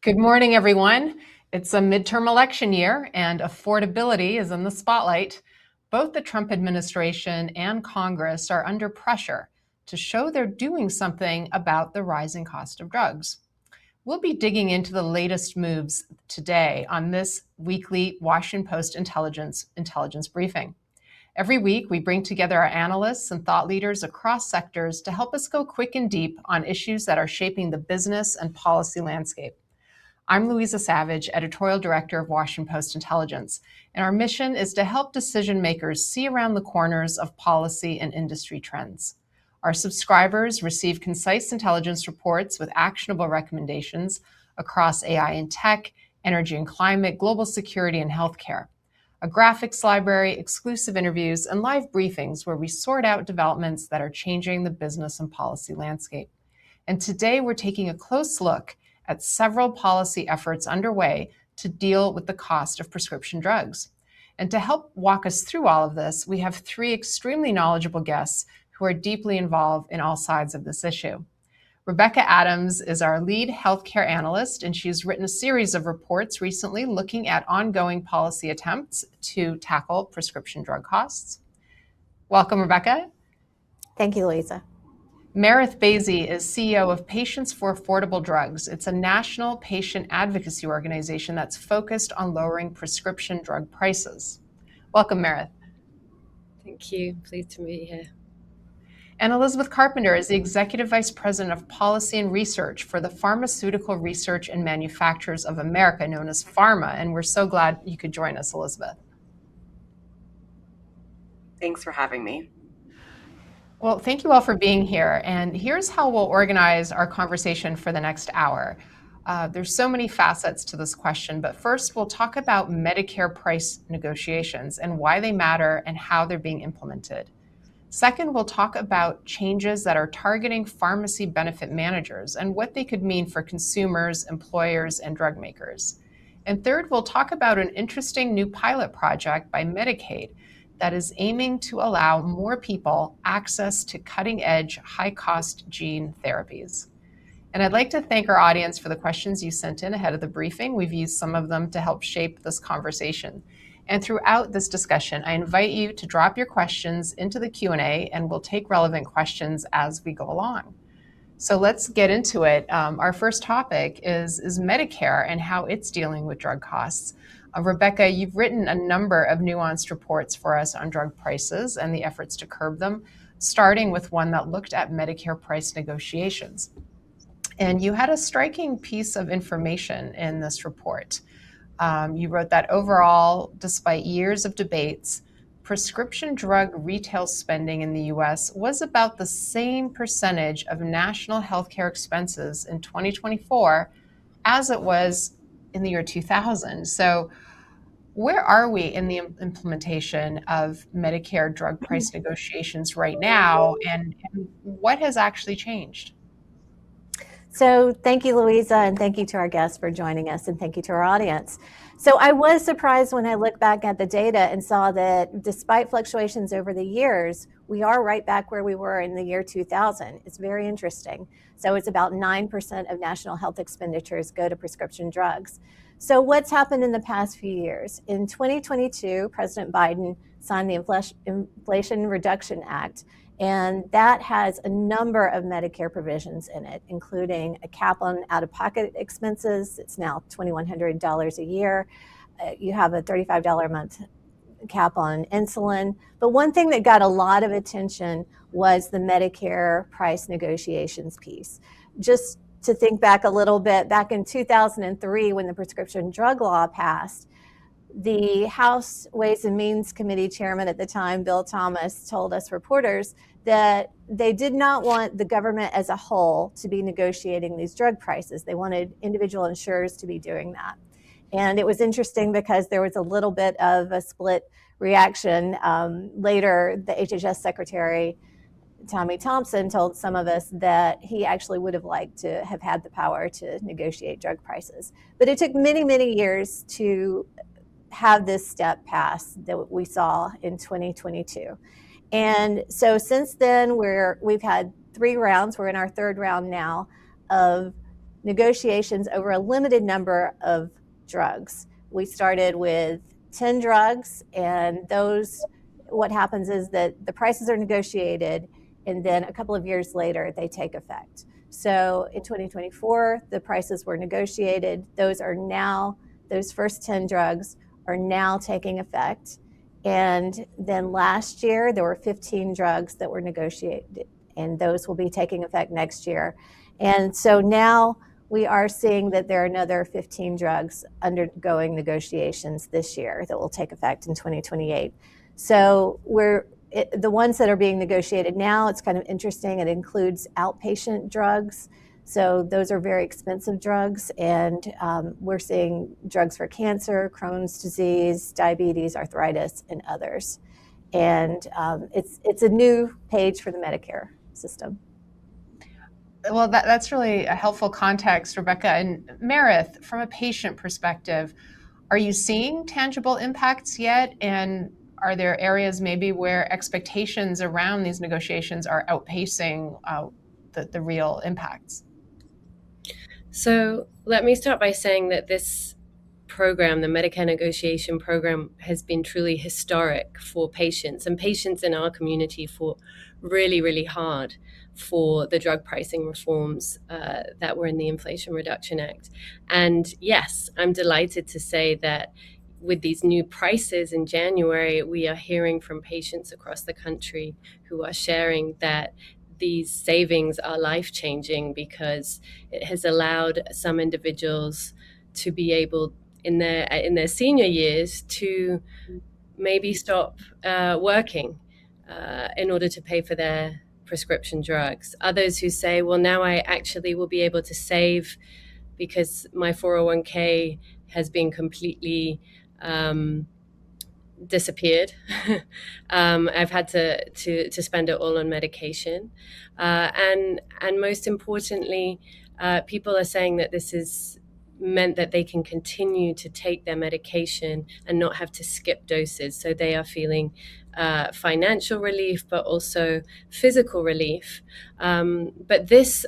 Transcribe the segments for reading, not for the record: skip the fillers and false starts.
Good morning, everyone. It's a midterm election year, and affordability is in the spotlight. Both the Trump administration and Congress are under pressure to show they're doing something about the rising cost of drugs. We'll be digging into the latest moves today on this weekly Washington Post intelligence briefing. Every week, we bring together our analysts and thought leaders across sectors to help us go quick and deep on issues that are shaping the business and policy landscape. I'm Louisa Savage, editorial director of Washington Post Intelligence, and our mission is to help decision makers see around the corners of policy and industry trends. Our subscribers receive concise intelligence reports with actionable recommendations across AI and tech, energy and climate, global security, and healthcare. A graphics library, exclusive interviews, and live briefings where we sort out developments that are changing the business and policy landscape. And today we're taking a close look at several policy efforts underway to deal with the cost of prescription drugs. And to help walk us through all of this, we have three extremely knowledgeable guests who are deeply involved in all sides of this issue. Rebecca Adams is our lead healthcare analyst, and she's written a series of reports recently looking at ongoing policy attempts to tackle prescription drug costs. Welcome, Rebecca. Thank you, Lisa. Merith Basey is CEO of Patients for Affordable Drugs. It's a national patient advocacy organization that's focused on lowering prescription drug prices. Welcome, Merith. Thank you. Pleased to be here. And Elizabeth Carpenter is the Executive Vice President of Policy and Research for the Pharmaceutical Research and Manufacturers of America, known as PhRMA. And we're so glad you could join us, Elizabeth. Thanks for having me. Well, thank you all for being here. And here's how we'll organize our conversation for the next hour. There's so many facets to this question, but first we'll talk about Medicare price negotiations and why they matter and how they're being implemented. Second, we'll talk about changes that are targeting pharmacy benefit managers and what they could mean for consumers, employers, and drug makers. And third, we'll talk about an interesting new pilot project by Medicaid that is aiming to allow more people access to cutting-edge, high-cost gene therapies. And I'd like to thank our audience for the questions you sent in ahead of the briefing. We've used some of them to help shape this conversation. And throughout this discussion, I invite you to drop your questions into the Q&A, and we'll take relevant questions as we go along. So let's get into it. Our first topic is Medicare and how it's dealing with drug costs. Rebecca, you've written a number of nuanced reports for us on drug prices and the efforts to curb them, starting with one that looked at Medicare price negotiations. And you had a striking piece of information in this report. You wrote that overall, despite years of debates, prescription drug retail spending in the US was about the same percentage of national healthcare expenses in 2024 as it was in the year 2000. So where are we in the implementation of Medicare drug price negotiations right now, and what has actually changed? So thank you, Louisa, and thank you to our guests for joining us, and thank you to our audience. So I was surprised when I looked back at the data and saw that despite fluctuations over the years, we are right back where we were in the year 2000. It's very interesting. So it's about 9% of national health expenditures go to prescription drugs. So what's happened in the past few years? In 2022, President Biden signed the Inflation Reduction Act, and that has a number of Medicare provisions in it, including a cap on out-of-pocket expenses. It's now $2,100 a year. You have a $35 a month cap on insulin. But one thing that got a lot of attention was the Medicare price negotiations piece. Just to think back a little bit, back in 2003, when the prescription drug law passed, the House Ways and Means Committee chairman at the time, Bill Thomas, told us reporters that they did not want the government as a whole to be negotiating these drug prices. They wanted individual insurers to be doing that. And it was interesting because there was a little bit of a split reaction. Later, the HHS secretary, Tommy Thompson, told some of us that he actually would have liked to have had the power to negotiate drug prices. But it took many, many years to have this step pass that we saw in 2022. And so since then, we've had 3 rounds. We're in our 3rd round now of negotiations over a limited number of drugs. We started with 10 drugs, and those, what happens is that the prices are negotiated, and then a couple of years later, they take effect. So in 2024, the prices were negotiated. Those first 10 drugs are now taking effect. And then last year, there were 15 drugs that were negotiated, and those will be taking effect next year. And so now we are seeing that there are another 15 drugs undergoing negotiations this year that will take effect in 2028. So the ones that are being negotiated now, it's kind of interesting. It includes outpatient drugs. So those are very expensive drugs. And we're seeing drugs for cancer, Crohn's disease, diabetes, arthritis, and others. And it's a new page for the Medicare system. Well, that's really a helpful context, Rebecca. And Merith, from a patient perspective, are you seeing tangible impacts yet? And are there areas maybe where expectations around these negotiations are outpacing the real impacts? So let me start by saying that this program, the Medicare negotiation program, has been truly historic for patients, and patients in our community fought really, really hard for the drug pricing reforms that were in the Inflation Reduction Act. And yes, I'm delighted to say that with these new prices in January, we are hearing from patients across the country who are sharing that these savings are life-changing because it has allowed some individuals to be able in their senior years to maybe stop working in order to pay for their prescription drugs. Others who say, well, now I actually will be able to save because my 401k has been completely disappeared. I've had to spend it all on medication. And most importantly, people are saying that this is meant that they can continue to take their medication and not have to skip doses. So they are feeling financial relief, but also physical relief. But this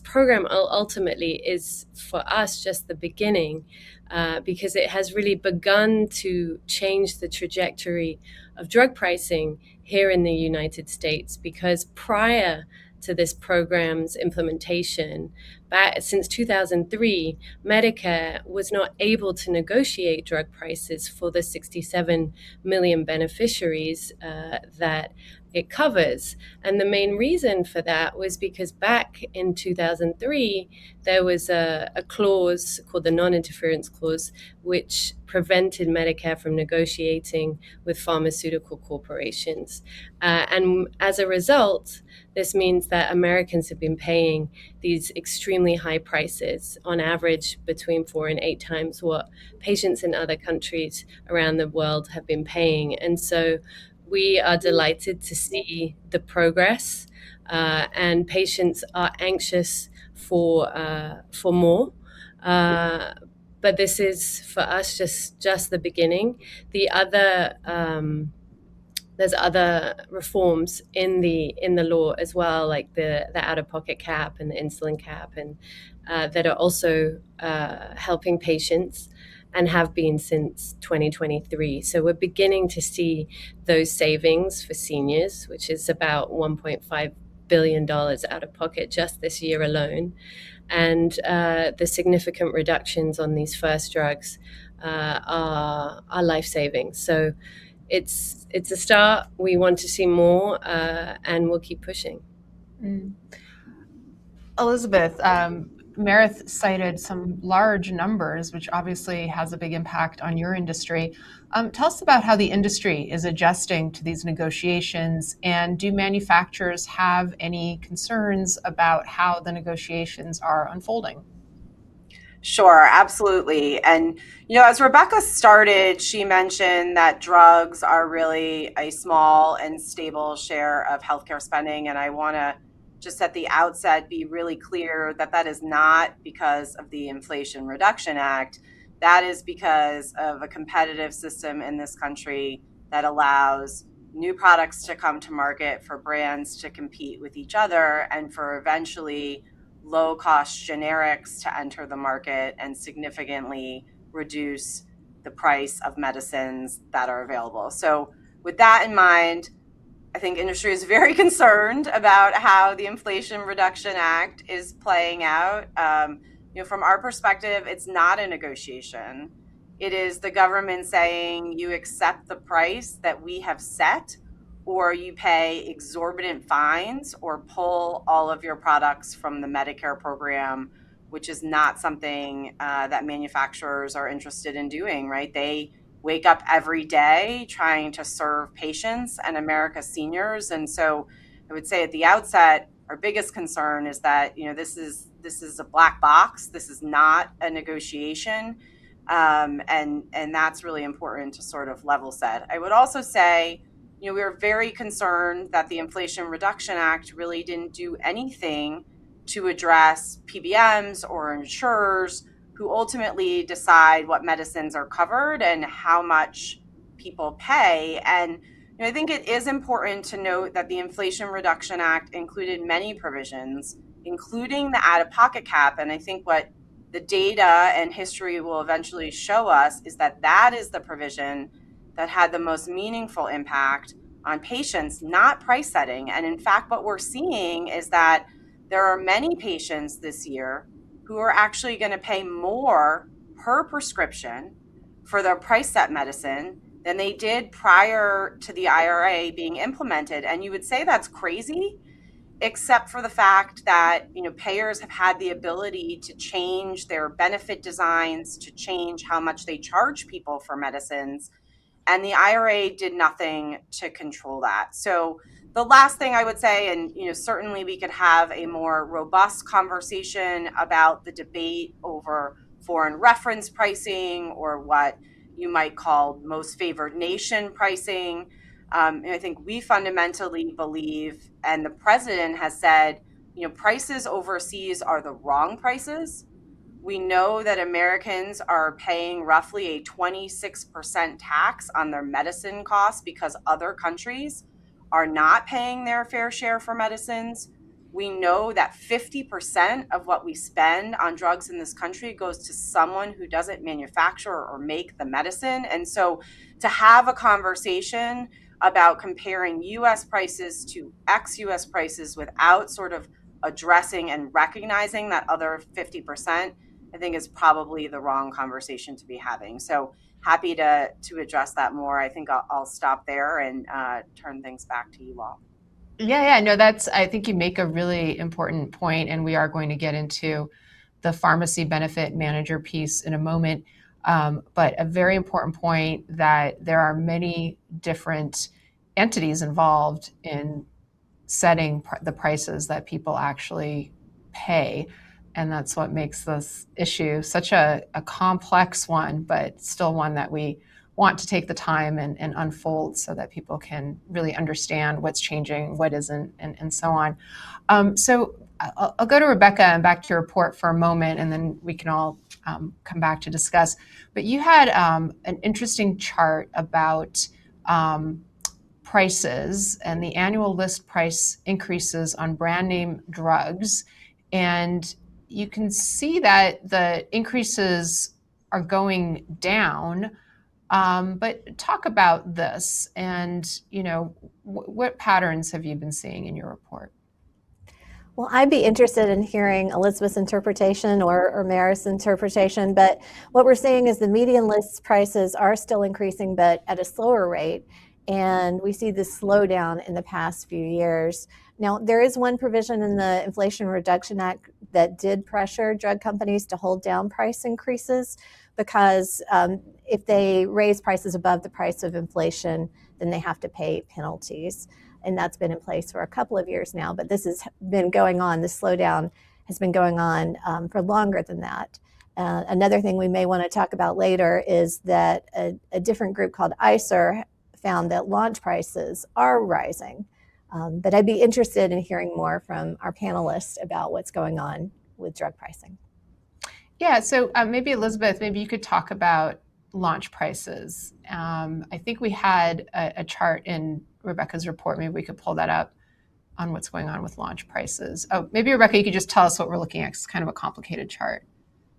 program ultimately is for us just the beginning, because it has really begun to change the trajectory of drug pricing here in the United States. Because prior to this program's implementation, since 2003, Medicare was not able to negotiate drug prices for the 67 million beneficiaries that it covers. And the main reason for that was because back in 2003, there was a clause called the non-interference clause, which prevented Medicare from negotiating with pharmaceutical corporations. And as a result, this means that Americans have been paying these extremely high prices, on average between 4 and 8 times what patients in other countries around the world have been paying. And so we are delighted to see the progress, and patients are anxious for more. But this is for us just the beginning. There's other reforms in the law as well, like the out-of-pocket cap and the insulin cap, and that are also helping patients and have been since 2023. So we're beginning to see those savings for seniors, which is about $1.5 billion out of pocket just this year alone. And the significant reductions on these first drugs are life-saving. So it's a start. We want to see more, and we'll keep pushing. Elizabeth, Merith cited some large numbers, which obviously has a big impact on your industry. Tell us about how the industry is adjusting to these negotiations, and do manufacturers have any concerns about how the negotiations are unfolding? Sure, absolutely. And, as Rebecca started, she mentioned that drugs are really a small and stable share of healthcare spending. And I want to just at the outset be really clear that that is not because of the Inflation Reduction Act. That is because of a competitive system in this country that allows new products to come to market, for brands to compete with each other, and for eventually low-cost generics to enter the market and significantly reduce the price of medicines that are available. So with that in mind, I think industry is very concerned about how the Inflation Reduction Act is playing out. From our perspective, it's not a negotiation. It is the government saying you accept the price that we have set, or you pay exorbitant fines or pull all of your products from the Medicare program, which is not something that manufacturers are interested in doing, right? They wake up every day trying to serve patients and America's seniors. And so I would say at the outset, our biggest concern is that, this is a black box. This is not a negotiation. And that's really important to sort of level set. I would also say, we are very concerned that the Inflation Reduction Act really didn't do anything to address PBMs or insurers who ultimately decide what medicines are covered and how much people pay. And I think it is important to note that the Inflation Reduction Act included many provisions, including the out-of-pocket cap. And I think what the data and history will eventually show us is that that is the provision that had the most meaningful impact on patients, not price setting. And in fact, what we're seeing is that there are many patients this year who are actually going to pay more per prescription for their price set medicine than they did prior to the IRA being implemented. And you would say that's crazy, except for the fact that, payers have had the ability to change their benefit designs, to change how much they charge people for medicines. And the IRA did nothing to control that. So the last thing I would say, and certainly we could have a more robust conversation about the debate over foreign reference pricing or what you might call most favored nation pricing. I think we fundamentally believe, and the president has said, prices overseas are the wrong prices. We know that Americans are paying roughly a 26% tax on their medicine costs because other countries are not paying their fair share for medicines. We know that 50% of what we spend on drugs in this country goes to someone who doesn't manufacture or make the medicine. And so to have a conversation about comparing US prices to ex-US prices without sort of addressing and recognizing that other 50%, I think is probably the wrong conversation to be having. So happy to address that more. I think I'll stop there and turn things back to you all. Yeah, no, I think you make a really important point, and we are going to get into the pharmacy benefit manager piece in a moment. But a very important point that there are many different entities involved in setting the prices that people actually pay. And that's what makes this issue such a complex one, but still one that we want to take the time and unfold so that people can really understand what's changing, what isn't, and so on. So I'll go to Rebecca and back to your report for a moment, and then we can all come back to discuss. But you had an interesting chart about prices and the annual list price increases on brand name drugs. And you can see that the increases are going down. But talk about this and, what patterns have you been seeing in your report? Well, I'd be interested in hearing Elizabeth's interpretation or Merith's interpretation, but what we're seeing is the median list prices are still increasing, but at a slower rate. And we see this slowdown in the past few years. Now, there is one provision in the Inflation Reduction Act that did pressure drug companies to hold down price increases because if they raise prices above the price of inflation, then they have to pay penalties. And that's been in place for a couple of years now, but this has been going on, this slowdown has been going on for longer than that. Another thing we may want to talk about later is that a different group called ICER found that launch prices are rising. But I'd be interested in hearing more from our panelists about what's going on with drug pricing. Yeah, so maybe Elizabeth, maybe you could talk about launch prices. I think we had a chart in Rebecca's report. Maybe we could pull that up on what's going on with launch prices. Oh, maybe Rebecca, you could just tell us what we're looking at. It's kind of a complicated chart.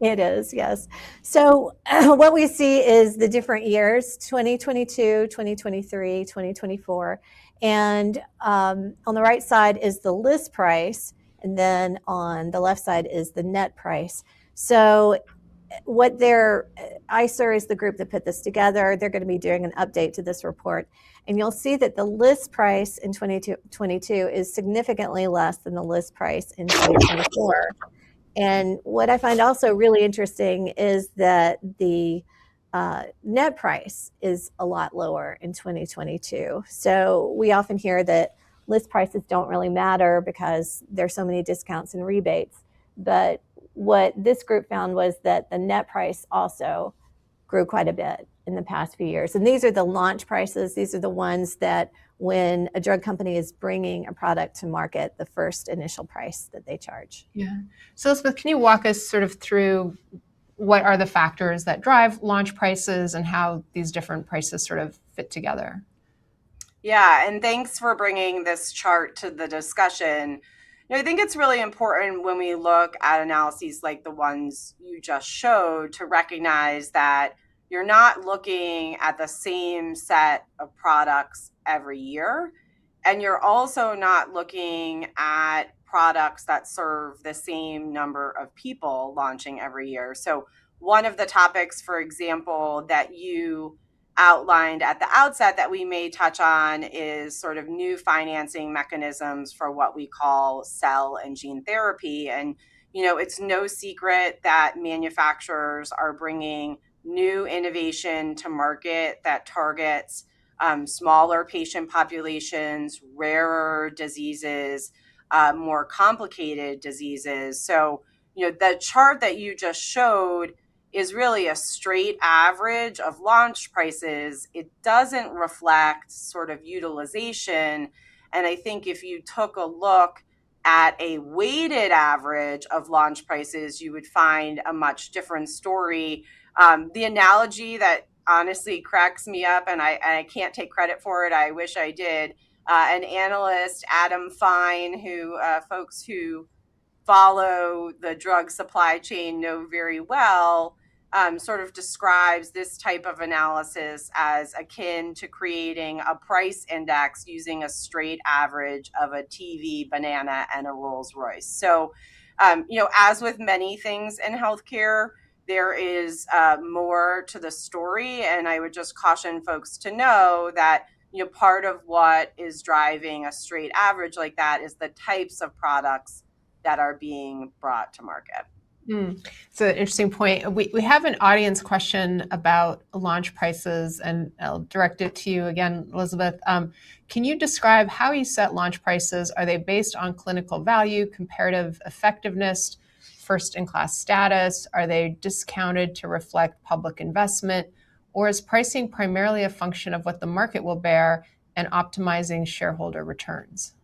It is, yes. So what we see is the different years, 2022, 2023, 2024. And on the right side is the list price. And then on the left side is the net price. So what ICER is the group that put this together. They're going to be doing an update to this report. And you'll see that the list price in 2022 is significantly less than the list price in 2024. And what I find also really interesting is that the net price is a lot lower in 2022. So we often hear that list prices don't really matter because there's so many discounts and rebates. But what this group found was that the net price also grew quite a bit in the past few years. And these are the launch prices. These are the ones that when a drug company is bringing a product to market, the first initial price that they charge. Yeah. So Elizabeth, can you walk us sort of through what are the factors that drive launch prices and how these different prices sort of fit together? Yeah, and thanks for bringing this chart to the discussion. I think it's really important when we look at analyses like the ones you just showed to recognize that you're not looking at the same set of products every year. And you're also not looking at products that serve the same number of people launching every year. So one of the topics, for example, that you outlined at the outset that we may touch on is sort of new financing mechanisms for what we call cell and gene therapy. And, it's no secret that manufacturers are bringing new innovation to market that targets smaller patient populations, rarer diseases, more complicated diseases. So, the chart that you just showed is really a straight average of launch prices. It doesn't reflect sort of utilization. And I think if you took a look at a weighted average of launch prices, you would find a much different story. The analogy that honestly cracks me up, and I can't take credit for it, I wish I did, an analyst, Adam Fine, who folks who follow the drug supply chain know very well, sort of describes this type of analysis as akin to creating a price index using a straight average of a TV, banana, and a Rolls Royce. So, as with many things in healthcare, there is more to the story. And I would just caution folks to know that, part of what is driving a straight average like that is the types of products that are being brought to market. It's an interesting point. We have an audience question about launch prices, and I'll direct it to you again, Elizabeth. Can you describe how you set launch prices? Are they based on clinical value, comparative effectiveness, first-in-class status? Are they discounted to reflect public investment? Or is pricing primarily a function of what the market will bear and optimizing shareholder returns?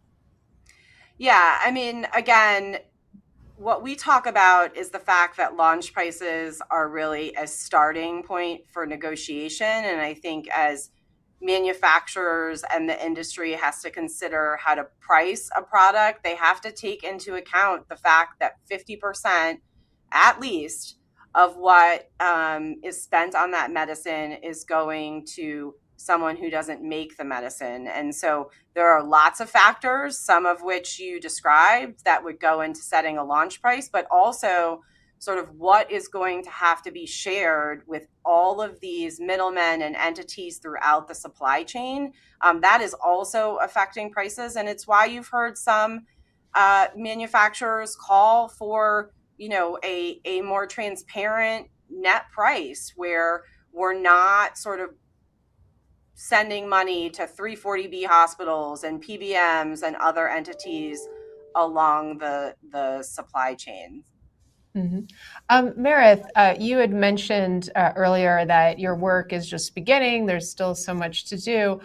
Yeah, I mean, again, what we talk about is the fact that launch prices are really a starting point for negotiation. And I think as manufacturers and the industry has to consider how to price a product, they have to take into account the fact that 50% at least of what is spent on that medicine is going to someone who doesn't make the medicine. And so there are lots of factors, some of which you described, that would go into setting a launch price, but also sort of what is going to have to be shared with all of these middlemen and entities throughout the supply chain. That is also affecting prices. And it's why you've heard some manufacturers call for, a more transparent net price where we're not sort of sending money to 340B hospitals and PBMs and other entities along the supply chain. Mm-hmm. Merith, you had mentioned earlier that your work is just beginning. There's still so much to do.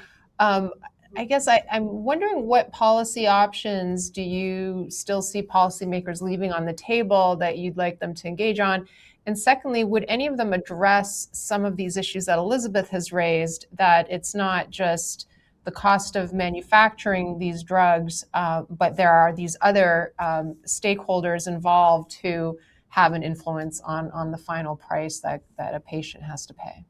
I guess I'm wondering, what policy options do you still see policymakers leaving on the table that you'd like them to engage on? And secondly, would any of them address some of these issues that Elizabeth has raised, that it's not just the cost of manufacturing these drugs, but there are these other stakeholders involved who have an influence on the final price that a patient has to pay.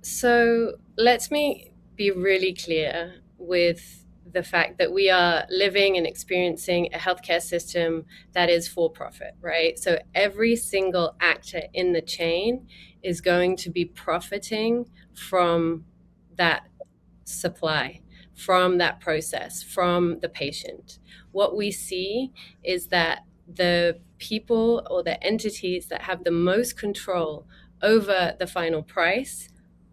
So let me be really clear with the fact that we are living and experiencing a healthcare system that is for profit, right? So every single actor in the chain is going to be profiting from that supply, from that process, from the patient. What we see is that the people or the entities that have the most control over the final price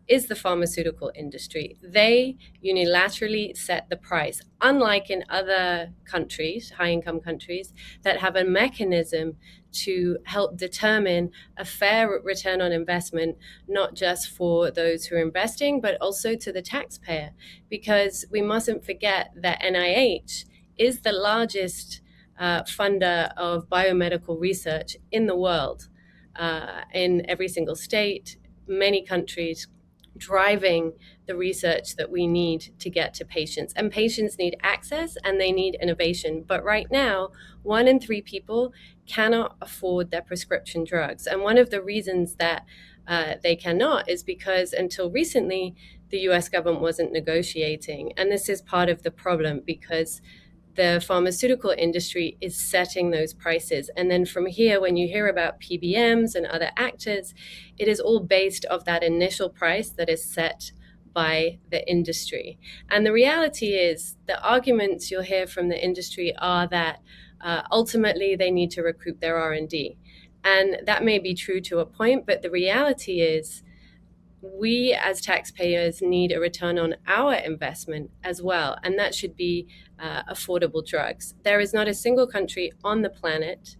is the pharmaceutical industry. They unilaterally set the price, unlike in other countries, high-income countries, that have a mechanism to help determine a fair return on investment, not just for those who are investing, but also to the taxpayer. Because we mustn't forget that NIH is the largest funder of biomedical research in the world, in every single state, many countries, driving the research that we need to get to patients. And patients need access and they need innovation. But right now, 1 in 3 people cannot afford their prescription drugs. And one of the reasons that they cannot is because until recently, the US government wasn't negotiating. And this is part of the problem because the pharmaceutical industry is setting those prices. And then from here, when you hear about PBMs and other actors, it is all based off that initial price that is set by the industry. And the reality is the arguments you'll hear from the industry are that ultimately they need to recoup their R&D. And that may be true to a point, but the reality is we as taxpayers need a return on our investment as well, and that should be affordable drugs. There is not a single country on the planet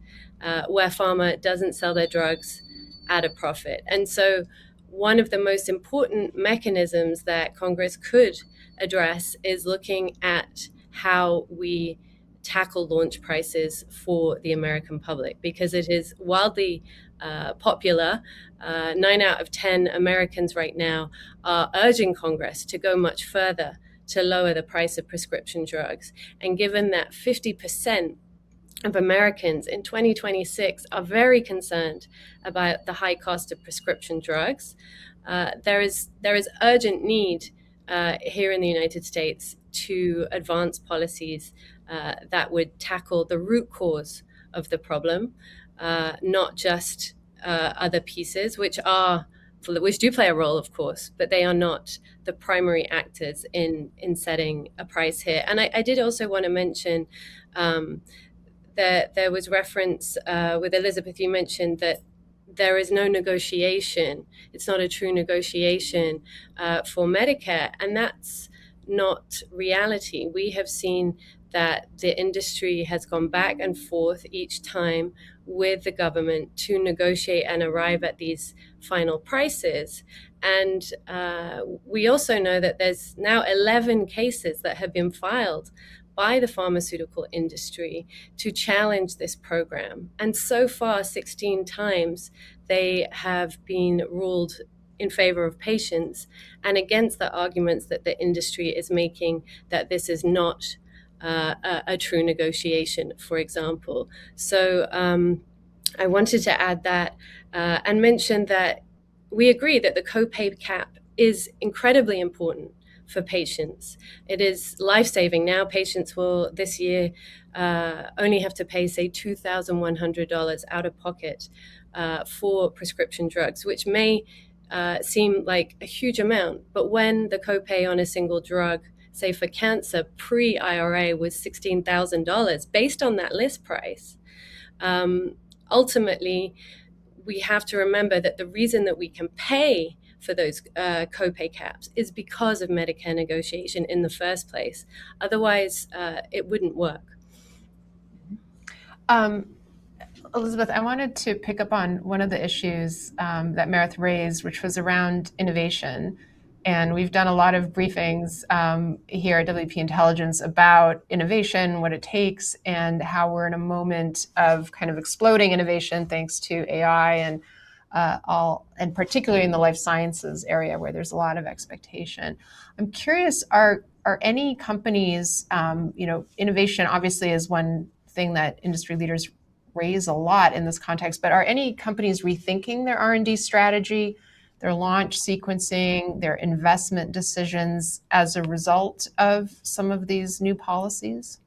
where pharma doesn't sell their drugs at a profit. And so one of the most important mechanisms that Congress could address is looking at how we tackle launch prices for the American public, because it is wildly popular. 9 out of 10 Americans right now are urging Congress to go much further to lower the price of prescription drugs. And given that 50% of Americans in 2026 are very concerned about the high cost of prescription drugs, there is urgent need here in the United States to advance policies that would tackle the root cause of the problem, not just other pieces, which do play a role, of course, but they are not the primary actors in setting a price here. And I did also want to mention that there was reference with Elizabeth, you mentioned that there is no negotiation. It's not a true negotiation for Medicare, and that's not reality. We have seen that the industry has gone back and forth each time with the government to negotiate and arrive at these final prices. And we also know that there's now 11 cases that have been filed by the pharmaceutical industry to challenge this program. And so far, 16 times they have been ruled in favor of patients and against the arguments that the industry is making that this is not a true negotiation, for example. So I wanted to add that and mention that we agree that the copay cap is incredibly important for patients. It is life-saving. Now patients will this year only have to pay, say, $2,100 out of pocket for prescription drugs, which may seem like a huge amount. But when the copay on a single drug, say for cancer, pre-IRA was $16,000 based on that list price, ultimately, we have to remember that the reason that we can pay for those copay caps is because of Medicare negotiation in the first place. Otherwise, it wouldn't work. Elizabeth, I wanted to pick up on one of the issues that Merith raised, which was around innovation. And we've done a lot of briefings here at WP Intelligence about innovation, what it takes, and how we're in a moment of kind of exploding innovation thanks to AI and and particularly in the life sciences area where there's a lot of expectation. I'm curious, are any companies, innovation obviously is one thing that industry leaders raise a lot in this context, but are any companies rethinking their R&D strategy, their launch sequencing, their investment decisions as a result of some of these new policies?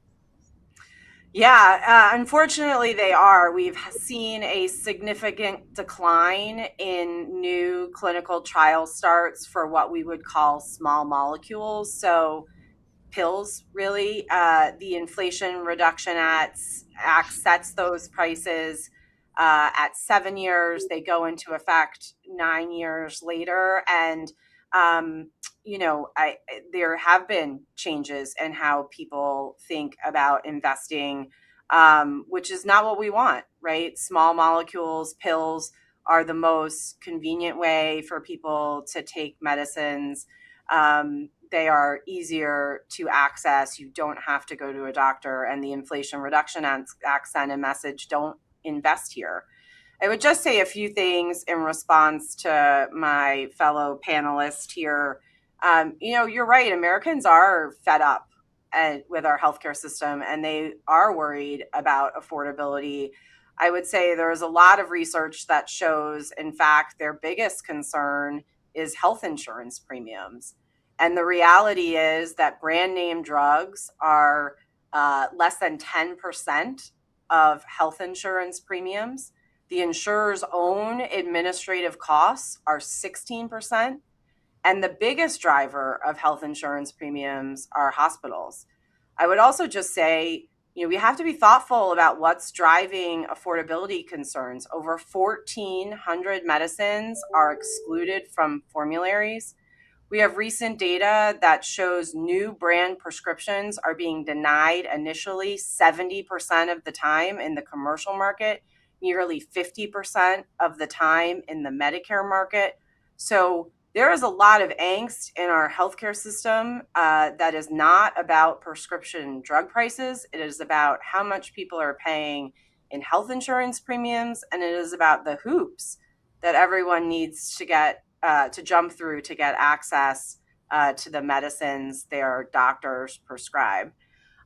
Yeah, unfortunately, they are. We've seen a significant decline in new clinical trial starts for what we would call small molecules. So, pills, really. The Inflation Reduction Act sets those prices at 7 years. They go into effect 9 years later. And, there have been changes in how people think about investing, which is not what we want, right? Small molecules, pills are the most convenient way for people to take medicines. They are easier to access. You don't have to go to a doctor. And the Inflation Reduction Act sent a message, don't invest here. I would just say a few things in response to my fellow panelist here. You're right. Americans are fed up with our healthcare system, and they are worried about affordability. I would say there's a lot of research that shows, in fact, their biggest concern is health insurance premiums. And the reality is that brand name drugs are less than 10% of health insurance premiums. The insurer's own administrative costs are 16%. And the biggest driver of health insurance premiums are hospitals. I would also just say, we have to be thoughtful about what's driving affordability concerns. Over 1,400 medicines are excluded from formularies. We have recent data that shows new brand prescriptions are being denied initially 70% of the time in the commercial market, nearly 50% of the time in the Medicare market. So there is a lot of angst in our healthcare system that is not about prescription drug prices. It is about how much people are paying in health insurance premiums, and it is about the hoops that everyone needs to get to jump through to get access to the medicines their doctors prescribe.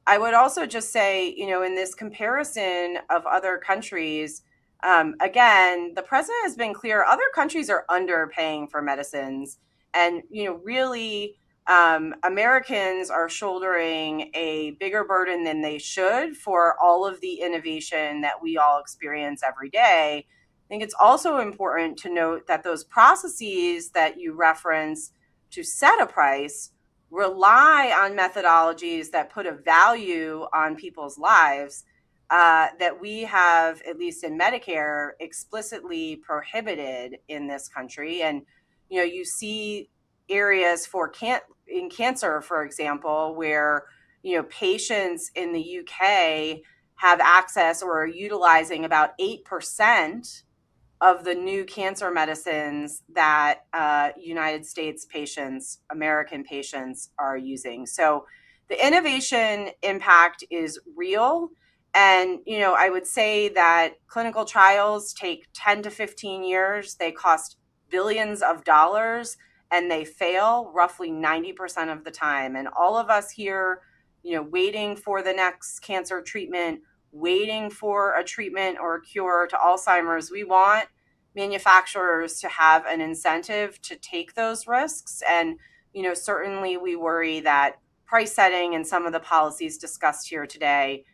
I would also just say, in this comparison of other countries, again, the president has been clear, other countries are underpaying for medicines. And, really, Americans are shouldering a bigger burden than they should for all of the innovation that we all experience every day. I think it's also important to note that those processes that you reference to set a price rely on methodologies that put a value on people's lives that we have, at least in Medicare, explicitly prohibited in this country. And, you see areas in cancer, for example, where, patients in the UK have access or are utilizing about 8% of the new cancer medicines that United States patients, American patients are using. So the innovation impact is real. And, I would say that clinical trials take 10 to 15 years. They cost billions of dollars, and they fail roughly 90% of the time. And all of us here, waiting for the next cancer treatment, waiting for a treatment or a cure to Alzheimer's, we want manufacturers to have an incentive to take those risks. And, certainly we worry that price setting and some of the policies discussed here today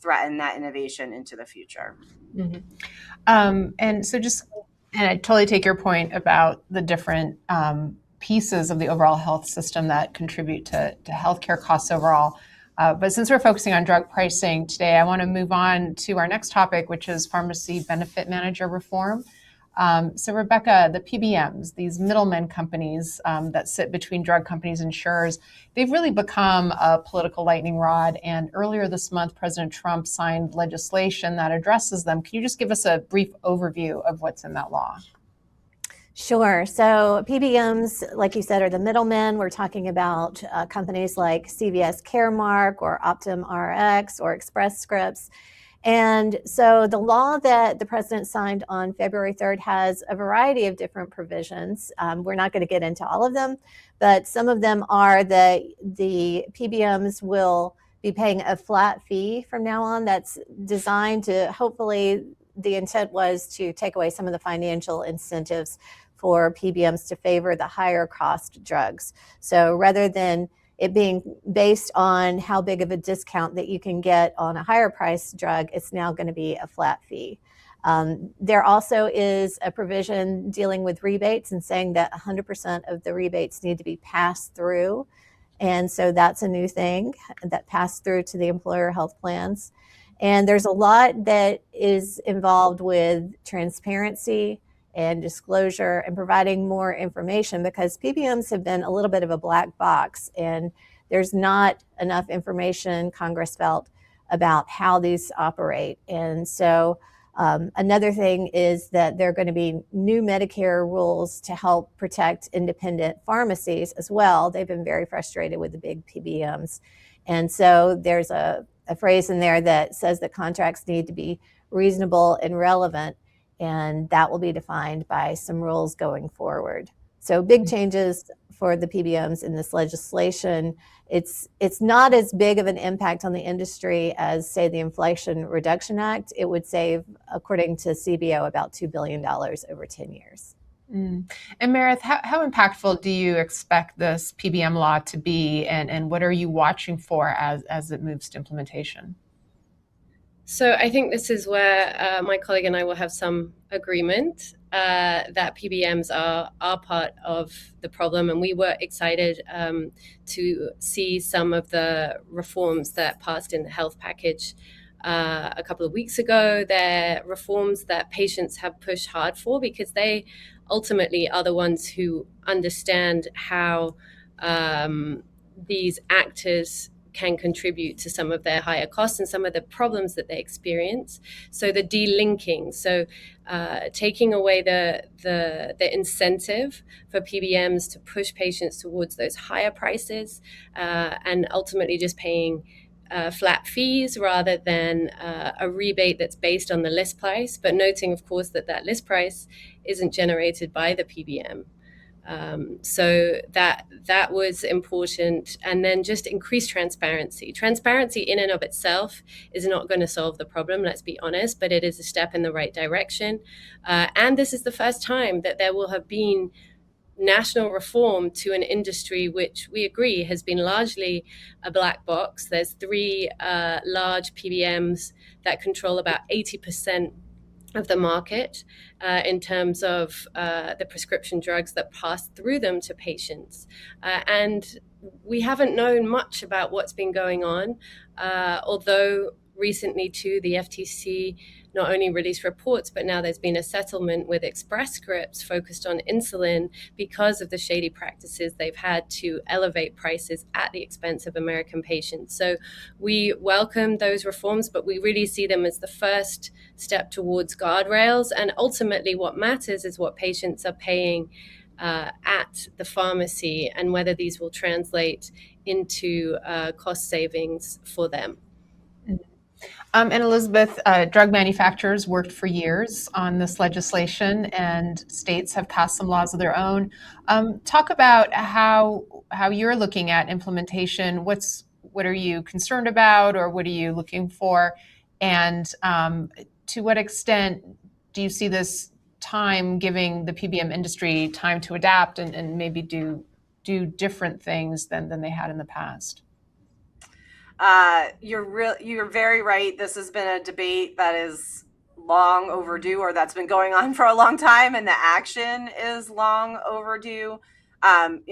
threaten that innovation into the future. Mm-hmm. And I totally take your point about the different pieces of the overall health system that contribute to healthcare costs overall. But since we're focusing on drug pricing today, I want to move on to our next topic, which is pharmacy benefit manager reform. So Rebecca, the PBMs, these middlemen companies that sit between drug companies and insurers, they've really become a political lightning rod. And earlier this month, President Trump signed legislation that addresses them. Can you just give us a brief overview of what's in that law? Sure. So PBMs, like you said, are the middlemen. We're talking about companies like CVS Caremark or Optum Rx or Express Scripts. And so the law that the president signed on February 3rd has a variety of different provisions. We're not going to get into all of them, but some of them are that the PBMs will be paying a flat fee from now on. That's designed to, hopefully, the intent was to take away some of the financial incentives for PBMs to favor the higher cost drugs. So rather than it being based on how big of a discount that you can get on a higher price drug, it's now going to be a flat fee. There also is a provision dealing with rebates and saying that 100% of the rebates need to be passed through. And so that's a new thing that passed through to the employer health plans. And there's a lot that is involved with transparency and disclosure and providing more information, because PBMs have been a little bit of a black box and there's not enough information, Congress felt, about how these operate. And so another thing is that there are going to be new Medicare rules to help protect independent pharmacies as well. They've been very frustrated with the big PBMs. And so there's a phrase in there that says that contracts need to be reasonable and relevant, and that will be defined by some rules going forward. So big changes for the PBMs in this legislation. It's not as big of an impact on the industry as, say, the Inflation Reduction Act. It would save, according to CBO, about $2 billion over 10 years. And Merith, how impactful do you expect this PBM law to be, and what are you watching for as it moves to implementation? So I think this is where my colleague and I will have some agreement that PBMs are part of the problem. And we were excited to see some of the reforms that passed in the health package a couple of weeks ago. They're reforms that patients have pushed hard for, because they ultimately are the ones who understand how these actors can contribute to some of their higher costs and some of the problems that they experience. So the delinking, so taking away the incentive for PBMs to push patients towards those higher prices, and ultimately just paying flat fees rather than a rebate that's based on the list price, but noting, of course, that list price isn't generated by the PBM. So that was important. And then just increased transparency. Transparency in and of itself is not going to solve the problem, let's be honest, but it is a step in the right direction. And this is the first time that there will have been national reform to an industry which we agree has been largely a black box. There's three large PBMs that control about 80% of the market in terms of the prescription drugs that pass through them to patients. And we haven't known much about what's been going on, although recently too the FTC not only released reports, but now there's been a settlement with Express Scripts focused on insulin because of the shady practices they've had to elevate prices at the expense of American patients. So we welcome those reforms, but we really see them as the first step towards guardrails. And ultimately what matters is what patients are paying at the pharmacy and whether these will translate into cost savings for them. And Elizabeth, drug manufacturers worked for years on this legislation, and states have passed some laws of their own. Talk about how you're looking at implementation. What are you concerned about, or what are you looking for? And to what extent do you see this time giving the PBM industry time to adapt and maybe do different things than they had in the past? You're very right. This has been a debate that is long overdue, or that's been going on for a long time, and the action is long overdue.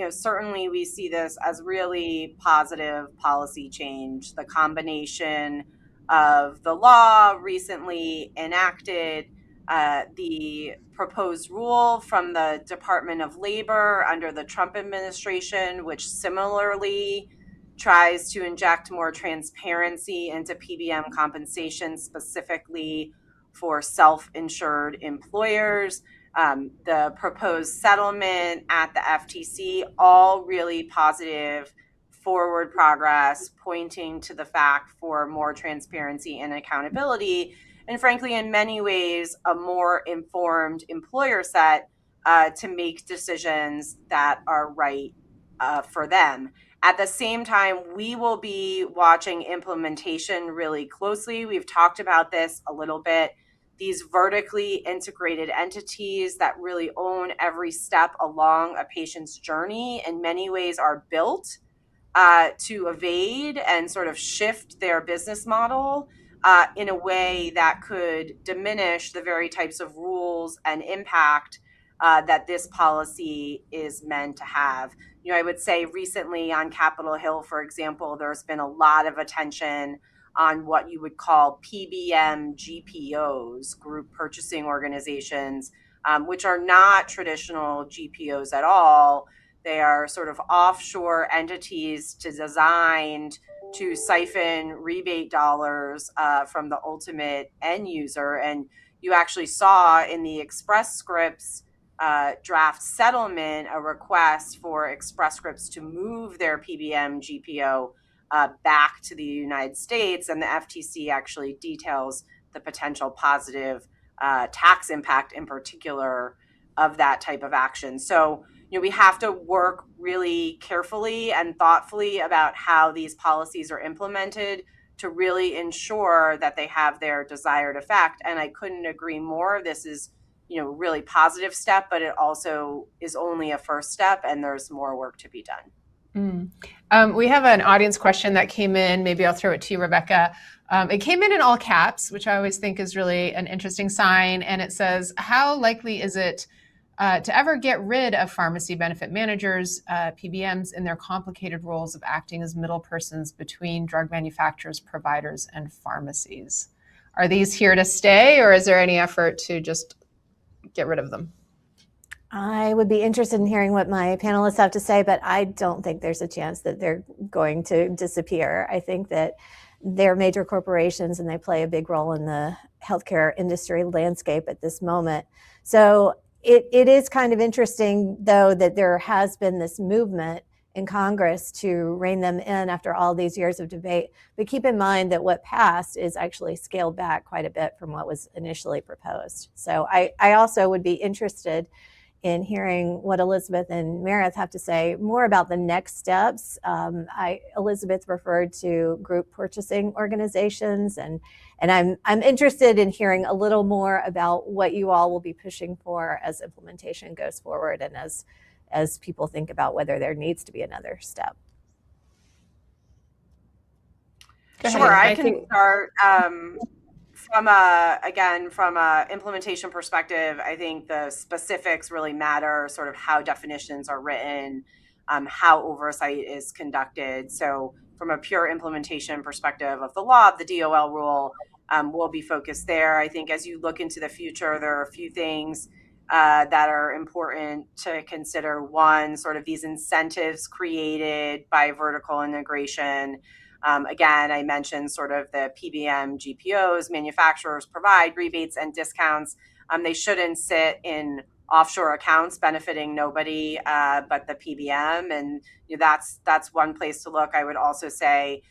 Certainly we see this as really positive policy change. The combination of the law recently enacted, the proposed rule from the Department of Labor under the Trump administration, which similarly tries to inject more transparency into PBM compensation, specifically for self-insured employers, the proposed settlement at the FTC, all really positive forward progress, pointing to the fact for more transparency and accountability, and frankly, in many ways, a more informed employer set to make decisions that are right for them. At the same time, we will be watching implementation really closely. We've talked about this a little bit. These vertically integrated entities that really own every step along a patient's journey in many ways are built to evade and sort of shift their business model in a way that could diminish the very types of rules and impact that this policy is meant to have. I would say recently on Capitol Hill, for example, there's been a lot of attention on what you would call PBM GPOs, group purchasing organizations, which are not traditional GPOs at all. They are sort of offshore entities designed to siphon rebate dollars from the ultimate end user. And you actually saw in the Express Scripts draft settlement a request for Express Scripts to move their PBM GPO back to the United States, and the FTC actually details the potential positive tax impact in particular of that type of action. So, we have to work really carefully and thoughtfully about how these policies are implemented to really ensure that they have their desired effect. And I couldn't agree more. This is, really positive step, but it also is only a first step, and there's more work to be done. We have an audience question that came in. Maybe I'll throw it to you, Rebecca. It came in all caps, which I always think is really an interesting sign. And it says, how likely is it to ever get rid of pharmacy benefit managers, PBMs, in their complicated roles of acting as middle persons between drug manufacturers, providers, and pharmacies? Are these here to stay, or is there any effort to just get rid of them? I would be interested in hearing what my panelists have to say, but I don't think there's a chance that they're going to disappear. I think that they're major corporations and they play a big role in the healthcare industry landscape at this moment. So it is kind of interesting, though, that there has been this movement in Congress to rein them in after all these years of debate. But keep in mind that what passed is actually scaled back quite a bit from what was initially proposed. So I also would be interested in hearing what Elizabeth and Merith have to say more about the next steps. Elizabeth referred to group purchasing organizations, and I'm interested in hearing a little more about what you all will be pushing for as implementation goes forward, and as people think about whether there needs to be another step. Sure, I can start. From a implementation perspective, I think the specifics really matter, sort of how definitions are written, how oversight is conducted. So from a pure implementation perspective of the law, the DOL rule will be focused there. I think as you look into the future, there are a few things that are important to consider. One, sort of these incentives created by vertical integration. Again, I mentioned sort of the PBM GPOs, manufacturers provide rebates and discounts. They shouldn't sit in offshore accounts benefiting nobody but the PBM. And that's one place to look. I would also say,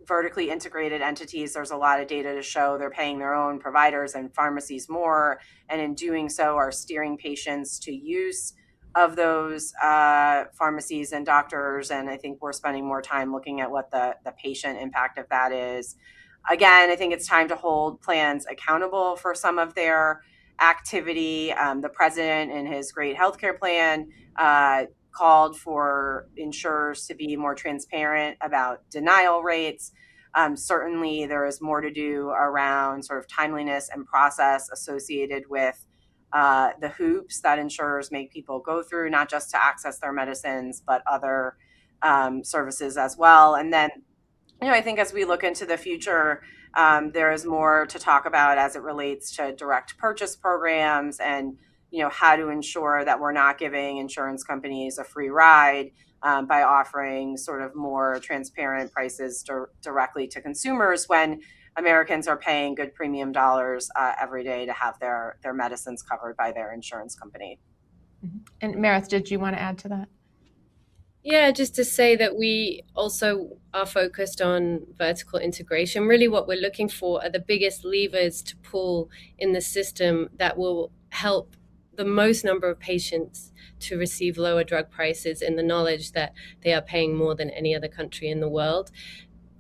vertically integrated entities, there's a lot of data to show they're paying their own providers and pharmacies more, and in doing so are steering patients to use of those pharmacies and doctors. And I think we're spending more time looking at what the patient impact of that is. Again, I think it's time to hold plans accountable for some of their activity. The president in his great healthcare plan called for insurers to be more transparent about denial rates. Certainly, there is more to do around sort of timeliness and process associated with the hoops that insurers make people go through, not just to access their medicines, but other services as well. And then, I think as we look into the future, there is more to talk about as it relates to direct purchase programs and how to ensure that we're not giving insurance companies a free ride by offering sort of more transparent prices directly to consumers when Americans are paying good premium dollars every day to have their medicines covered by their insurance company. And Merith, did you want to add to that? Yeah, just to say that we also are focused on vertical integration. Really, what we're looking for are the biggest levers to pull in the system that will help the most number of patients to receive lower drug prices in the knowledge that they are paying more than any other country in the world.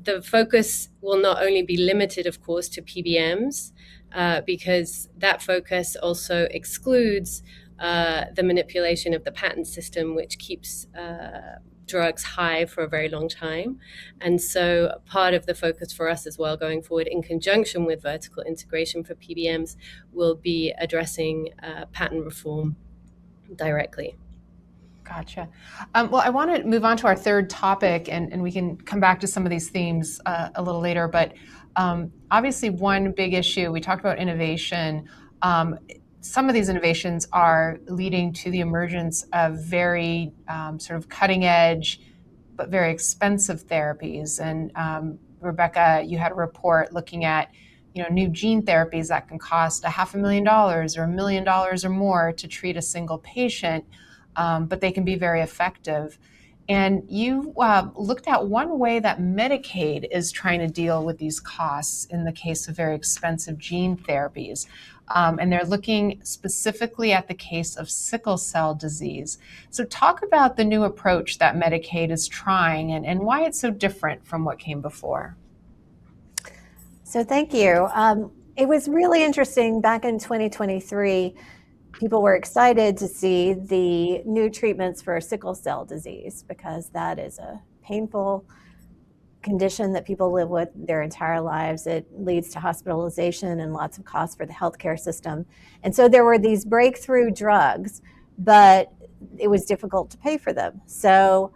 The focus will not only be limited, of course, to PBMs, because that focus also excludes the manipulation of the patent system, which keeps drugs high for a very long time. And so part of the focus for us as well going forward, in conjunction with vertical integration for PBMs, will be addressing patent reform directly. Gotcha. Well, I want to move on to our third topic, and we can come back to some of these themes a little later. But obviously, one big issue, we talked about innovation. Some of these innovations are leading to the emergence of very sort of cutting edge, but very expensive therapies. And Rebecca, you had a report looking at new gene therapies that can cost $500,000 or $1 million or more to treat a single patient. But they can be very effective. And you looked at one way that Medicaid is trying to deal with these costs in the case of very expensive gene therapies. And they're looking specifically at the case of sickle cell disease. So talk about the new approach that Medicaid is trying and why it's so different from what came before. So thank you. It was really interesting back in 2023. People were excited to see the new treatments for sickle cell disease because that is a painful condition that people live with their entire lives. It leads to hospitalization and lots of costs for the healthcare system. And so there were these breakthrough drugs, but it was difficult to pay for them. So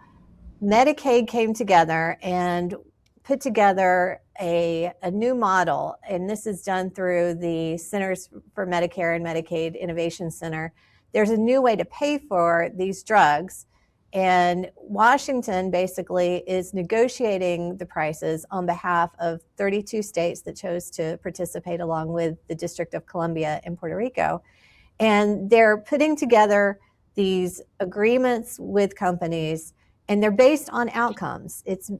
Medicaid came together and put together a new model, and this is done through the Centers for Medicare and Medicaid Innovation Center. There's a new way to pay for these drugs, and Washington basically is negotiating the prices on behalf of 32 states that chose to participate, along with the District of Columbia and Puerto Rico. And they're putting together these agreements with companies, and they're based on outcomes. It's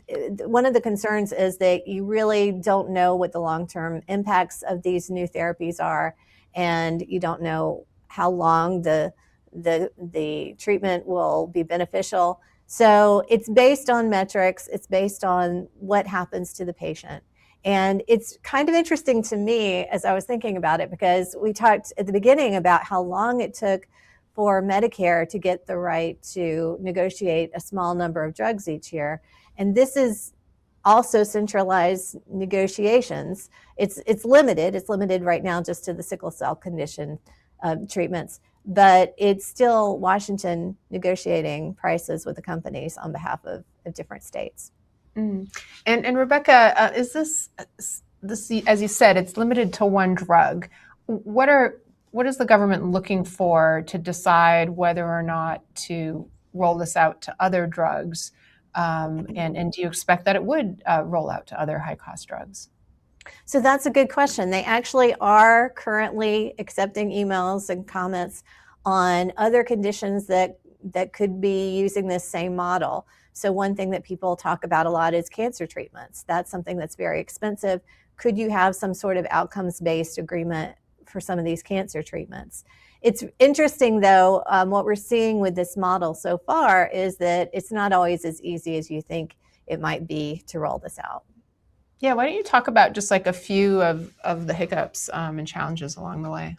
one of the concerns is that you really don't know what the long-term impacts of these new therapies are, and you don't know how long the treatment will be beneficial. So it's based on metrics. It's based on what happens to the patient. And it's kind of interesting to me as I was thinking about it, because we talked at the beginning about how long it took for Medicare to get the right to negotiate a small number of drugs each year. And this is also centralized negotiations. It's limited. It's limited right now just to the sickle cell condition treatments, but it's still Washington negotiating prices with the companies on behalf of different states. Mm. And Rebecca, is this, as you said, it's limited to one drug. What is the government looking for to decide whether or not to roll this out to other drugs? And do you expect that it would roll out to other high-cost drugs? So that's a good question. They actually are currently accepting emails and comments on other conditions that could be using this same model. So one thing that people talk about a lot is cancer treatments. That's something that's very expensive. Could you have some sort of outcomes-based agreement for some of these cancer treatments? It's interesting, though, what we're seeing with this model so far is that it's not always as easy as you think it might be to roll this out. Yeah, why don't you talk about just like a few of the hiccups and challenges along the way?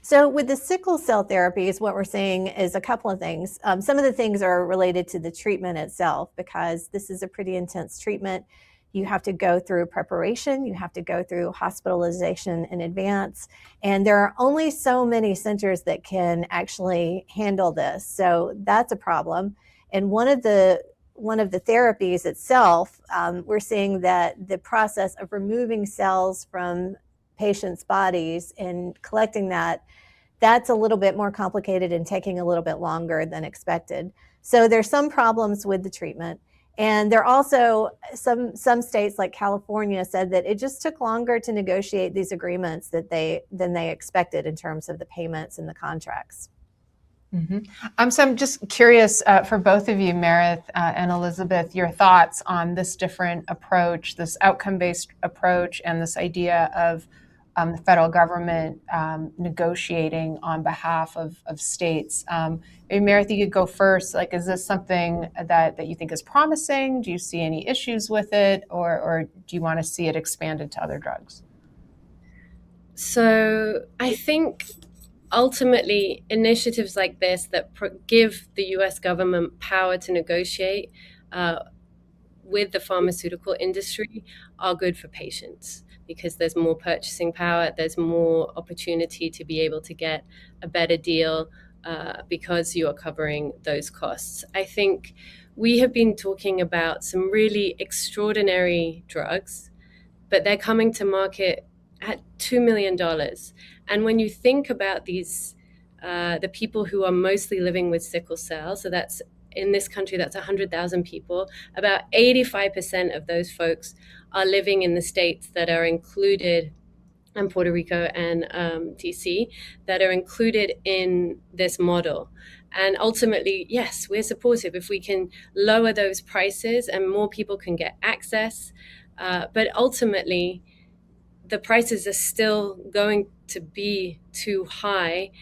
So with the sickle cell therapies, what we're seeing is a couple of things. Some of the things are related to the treatment itself, because this is a pretty intense treatment. You have to go through preparation, you have to go through hospitalization in advance, and there are only so many centers that can actually handle this. So that's a problem. And one of the therapies itself, we're seeing that the process of removing cells from patients' bodies and collecting that's a little bit more complicated and taking a little bit longer than expected. So there's some problems with the treatment. And there are also some states like California said that it just took longer to negotiate these agreements than they expected in terms of the payments and the contracts. So I'm just curious for both of you, Merith and Elizabeth, your thoughts on this different approach, this outcome-based approach, and this idea of the federal government negotiating on behalf of states. Maybe Merith, you could go first. Like, is this something that you think is promising? Do you see any issues with it, or do you want to see it expanded to other drugs? So I think ultimately initiatives like this that give the US government power to negotiate with the pharmaceutical industry are good for patients, because there's more purchasing power, there's more opportunity to be able to get a better deal because you are covering those costs. I think we have been talking about some really extraordinary drugs, but they're coming to market at $2 million. And when you think about these, the people who are mostly living with sickle cell, so that's in this country, that's 100,000 people, about 85% of those folks are living in the states that are included, and Puerto Rico and DC, that are included in this model. And ultimately, yes, we're supportive if we can lower those prices and more people can get access. But ultimately, the prices are still going to be too high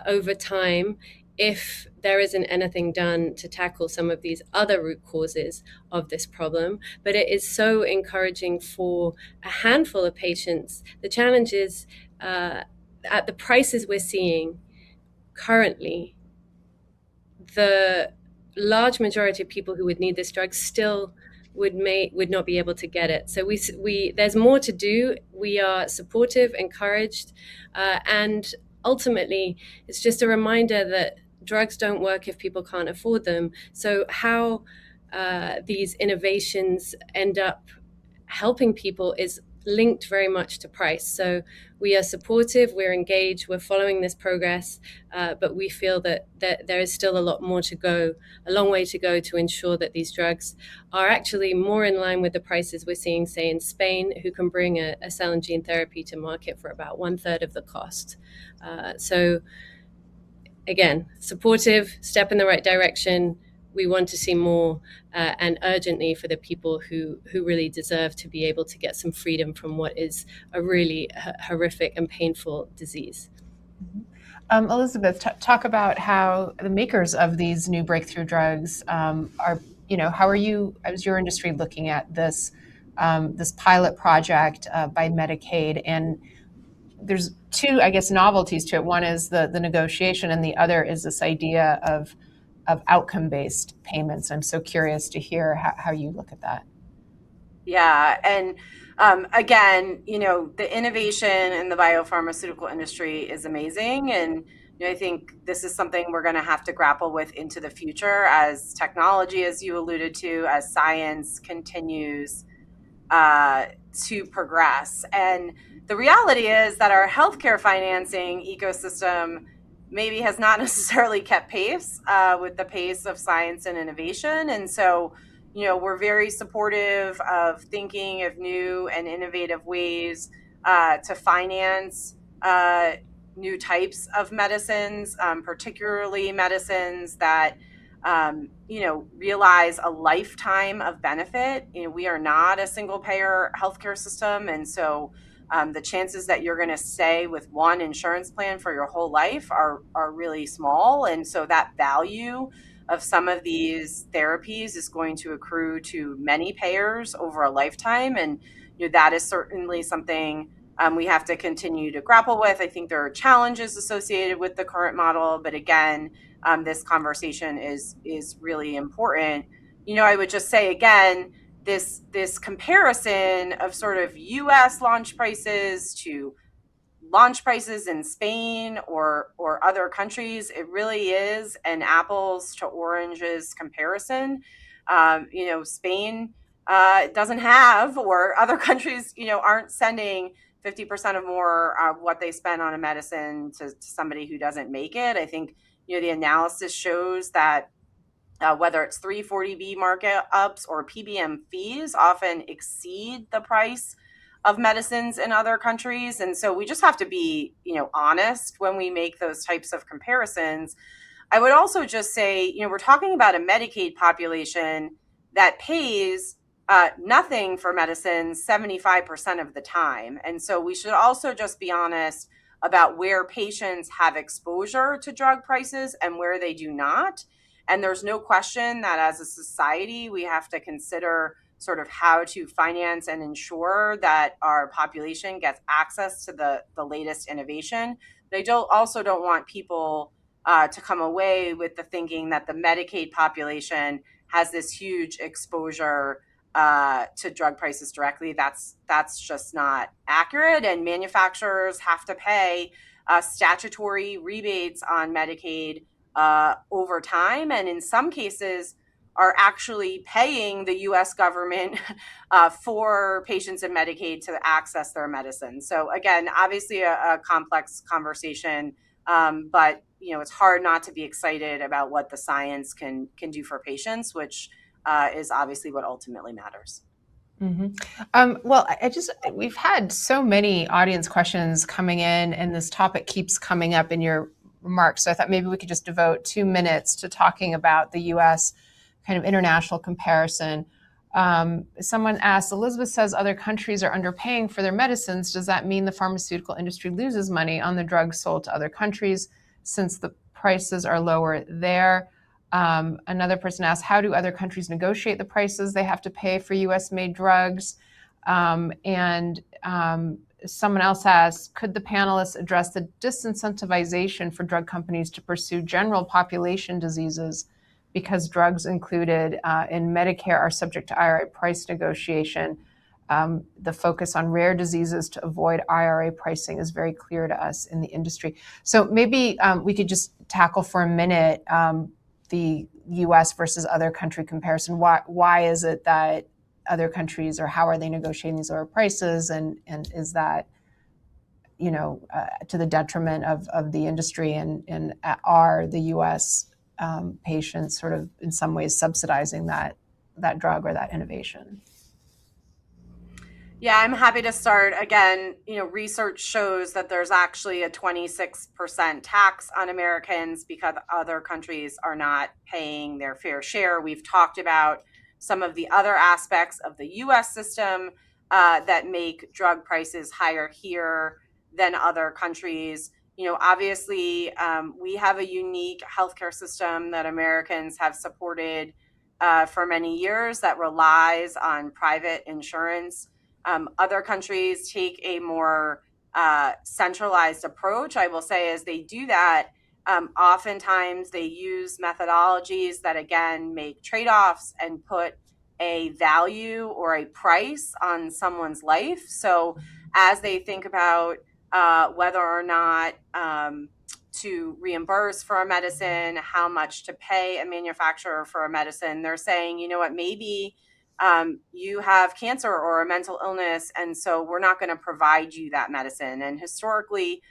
over time if there isn't anything done to tackle some of these other root causes of this problem. But it is so encouraging for a handful of patients. The challenge is at the prices we're seeing currently, the large majority of people who would need this drug still would not be able to get it. So we there's more to do. We are supportive, encouraged, and ultimately, it's just a reminder that drugs don't work if people can't afford them. So how these innovations end up helping people is linked very much to price. So we are supportive, we're engaged, we're following this progress, but we feel that there is still a lot more to go, a long way to go to ensure that these drugs are actually more in line with the prices we're seeing, say, in Spain, who can bring a cell and gene therapy to market for about 1/3 of the cost. So again, supportive, step in the right direction. We want to see more and urgently for the people who really deserve to be able to get some freedom from what is a really horrific and painful disease. Elizabeth, talk about how the makers of these new breakthrough drugs are, how are you, as your industry, looking at this pilot project by Medicaid? And there's two, I guess, novelties to it. One is the negotiation, and the other is this idea of outcome-based payments. I'm so curious to hear how you look at that. Yeah, and again, the innovation in the biopharmaceutical industry is amazing, and I think this is something we're going to have to grapple with into the future as technology, as you alluded to, as science continues to progress. And the reality is that our healthcare financing ecosystem maybe has not necessarily kept pace with the pace of science and innovation. And so, we're very supportive of thinking of new and innovative ways to finance new types of medicines, particularly medicines that, realize a lifetime of benefit. We are not a single payer healthcare system. And so the chances that you're going to stay with one insurance plan for your whole life are really small. And so that value of some of these therapies is going to accrue to many payers over a lifetime. And that is certainly something we have to continue to grapple with. I think there are challenges associated with the current model, but again, this conversation is really important. I would just say again, this comparison of sort of U.S. launch prices to launch prices in Spain or other countries, it really is an apples to oranges comparison. Spain doesn't have, or other countries, aren't sending 50% or more of what they spend on a medicine to somebody who doesn't make it. I think, the analysis shows that whether it's 340B markups or PBM fees often exceed the price of medicines in other countries. And so we just have to be, honest when we make those types of comparisons. I would also just say, we're talking about a Medicaid population that pays nothing for medicines 75% of the time. And so we should also just be honest about where patients have exposure to drug prices and where they do not. And there's no question that as a society, we have to consider sort of how to finance and ensure that our population gets access to the latest innovation. But I also don't want people to come away with the thinking that the Medicaid population has this huge exposure to drug prices directly. That's just not accurate. And manufacturers have to pay statutory rebates on Medicaid over time, and in some cases are actually paying the U.S. government for patients in Medicaid to access their medicine. So again, obviously a complex conversation, but it's hard not to be excited about what the science can do for patients, which is obviously what ultimately matters. Mm-hmm. Well, we've had so many audience questions coming in, and this topic keeps coming up in your remarks. So I thought maybe we could just devote 2 minutes to talking about the U.S. kind of international comparison. Someone asked, Elizabeth says other countries are underpaying for their medicines. Does that mean the pharmaceutical industry loses money on the drugs sold to other countries since the prices are lower there? Another person asked, how do other countries negotiate the prices they have to pay for US-made drugs? Someone else asked, could the panelists address the disincentivization for drug companies to pursue general population diseases because drugs included in Medicare are subject to IRA price negotiation? The focus on rare diseases to avoid IRA pricing is very clear to us in the industry. So maybe we could just tackle for a minute the U.S. versus other country comparison. Why is it that other countries, or how are they negotiating these lower prices, and is that to the detriment of the industry, and are the U.S. Patients sort of in some ways subsidizing that drug or that innovation? Yeah, I'm happy to start. Again, research shows that there's actually a 26% tax on Americans because other countries are not paying their fair share. We've talked about some of the other aspects of the U.S. system that make drug prices higher here than other countries. Obviously, we have a unique healthcare system that Americans have supported for many years that relies on private insurance. Other countries take a more centralized approach. I will say, as they do that, oftentimes they use methodologies that, again, make trade-offs and put a value or a price on someone's life. So as they think about whether or not to reimburse for a medicine, how much to pay a manufacturer for a medicine, they're saying, maybe you have cancer or a mental illness, and so we're not going to provide you that medicine. And historically,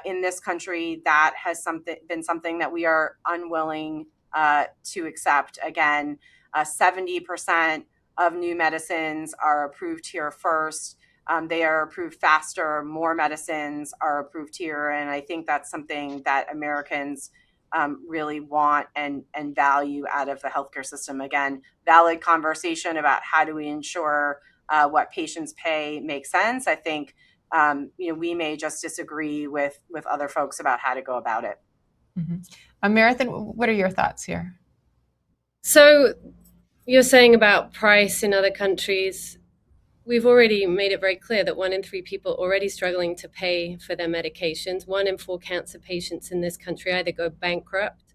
in this country, that has been something that we are unwilling to accept. Again, 70% of new medicines are approved here first. They are approved faster. More medicines are approved here, and I think that's something that Americans really want and value out of the healthcare system. Again, valid conversation about how do we ensure what patients pay makes sense. I think we may just disagree with other folks about how to go about it. Mm-hmm. Merithan, what are your thoughts here? So you're saying about price in other countries. We've already made it very clear that 1 in 3 people already struggling to pay for their medications. 1 in 4 cancer patients in this country either go bankrupt.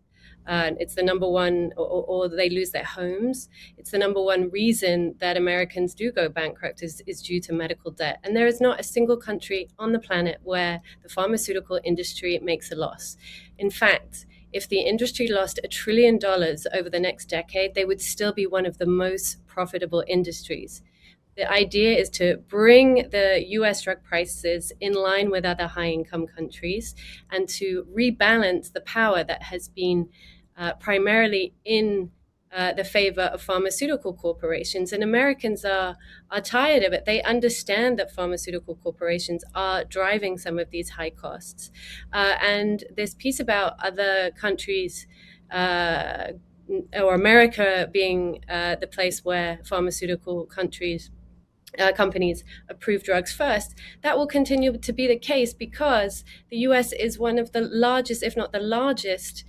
It's the number one, or they lose their homes. It's the number one reason that Americans do go bankrupt is due to medical debt. And there is not a single country on the planet where the pharmaceutical industry makes a loss. In fact, if the industry lost $1 trillion over the next decade, they would still be one of the most profitable industries. The idea is to bring the U.S. drug prices in line with other high-income countries and to rebalance the power that has been primarily in the favor of pharmaceutical corporations. And Americans are tired of it. They understand that pharmaceutical corporations are driving some of these high costs. And this piece about other countries or America being the place where pharmaceutical companies approve drugs first, that will continue to be the case because the US is one of the largest, if not the largest,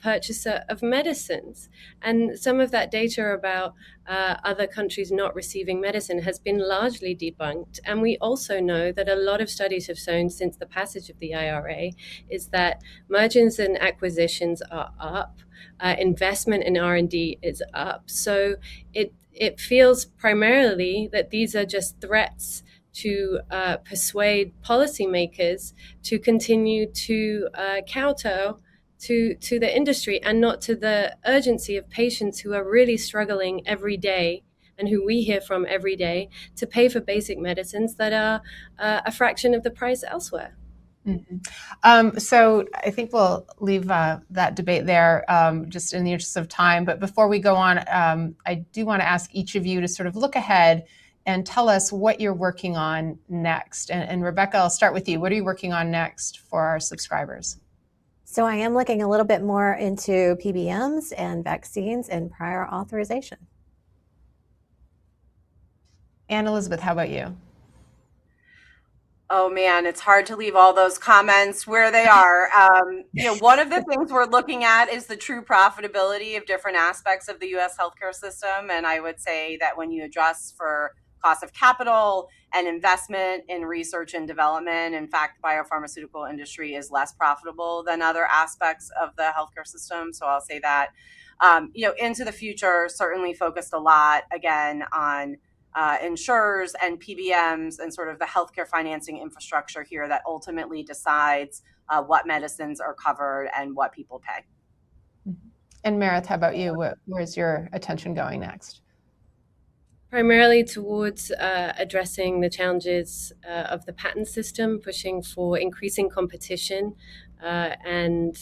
purchaser of medicines. And some of that data about other countries not receiving medicine has been largely debunked. And we also know that a lot of studies have shown since the passage of the IRA is that mergers and acquisitions are up, investment in R&D is up. So it feels primarily that these are just threats to persuade policymakers to continue to kowtow to the industry and not to the urgency of patients who are really struggling every day and who we hear from every day to pay for basic medicines that are a fraction of the price elsewhere. Mm-hmm. So I think we'll leave that debate there just in the interest of time. But before we go on, I do want to ask each of you to sort of look ahead and tell us what you're working on next. And Rebecca, I'll start with you. What are you working on next for our subscribers? So I am looking a little bit more into PBMs and vaccines and prior authorization. Anne Elizabeth, how about you? Oh man, it's hard to leave all those comments where they are. One of the things we're looking at is the true profitability of different aspects of the U.S. healthcare system. And I would say that when you adjust for cost of capital and investment in research and development, in fact, the biopharmaceutical industry is less profitable than other aspects of the healthcare system. So I'll say that, into the future, certainly focused a lot, again, on insurers and PBMs and sort of the healthcare financing infrastructure here that ultimately decides what medicines are covered and what people pay. And Merith, how about you? Where's your attention going next? Primarily towards addressing the challenges of the patent system, pushing for increasing competition and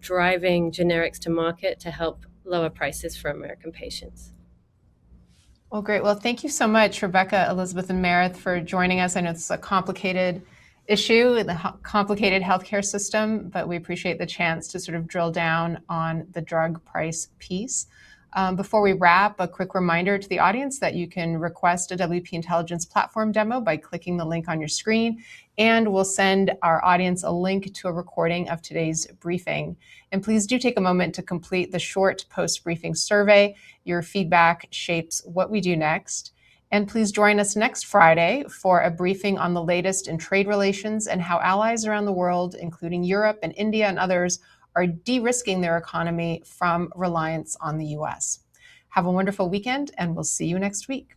driving generics to market to help lower prices for American patients. Well, great. Well, thank you so much, Rebecca, Elizabeth, and Merith, for joining us. I know it's a complicated issue in the complicated healthcare system, but we appreciate the chance to sort of drill down on the drug price piece. Before we wrap, a quick reminder to the audience that you can request a WP Intelligence platform demo by clicking the link on your screen, and we'll send our audience a link to a recording of today's briefing. And please do take a moment to complete the short post-briefing survey. Your feedback shapes what we do next. And please join us next Friday for a briefing on the latest in trade relations and how allies around the world, including Europe and India and others, are de-risking their economy from reliance on the US. Have a wonderful weekend, and we'll see you next week.